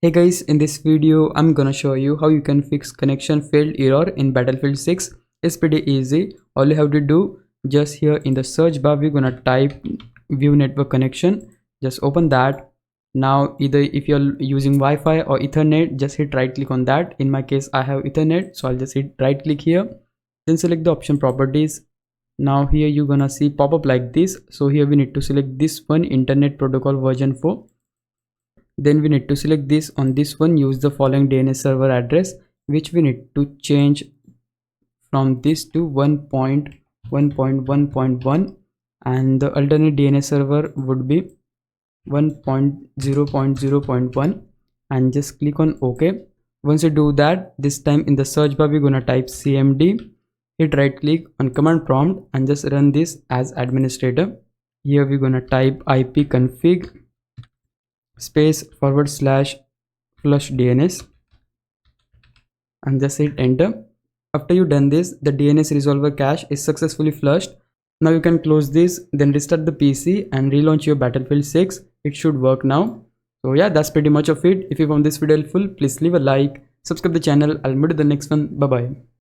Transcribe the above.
Hey guys, in this video I'm gonna show you how you can fix connection failed error in Battlefield 6. It's pretty easy. All you have to do, just here in the search bar we're gonna type view network connection. Just open that. Now either if you're using Wi-Fi or Ethernet, just hit right click on that. In my case I have Ethernet, so I'll just hit right click here. Then select the option properties. Now here you're gonna see pop up like this. So here we need to select this one, Internet Protocol version 4. Then we need to select this. On this one, use the following DNS server address, which we need to change from this to 1.1.1.1, and the alternate DNS server would be 1.0.0.1, and just click on OK. Once you do that, this time in the search bar we're gonna type cmd, hit right click on command prompt and just run this as administrator. Here we're gonna type ipconfig space /flush DNS and just hit enter. After you done this, the DNS resolver cache is successfully flushed. Now you can close this, then restart the PC and relaunch your Battlefield 6. It should work now. So yeah, that's pretty much of it. If you found this video helpful, please leave a like, subscribe the channel. I'll meet you in the next one. Bye bye.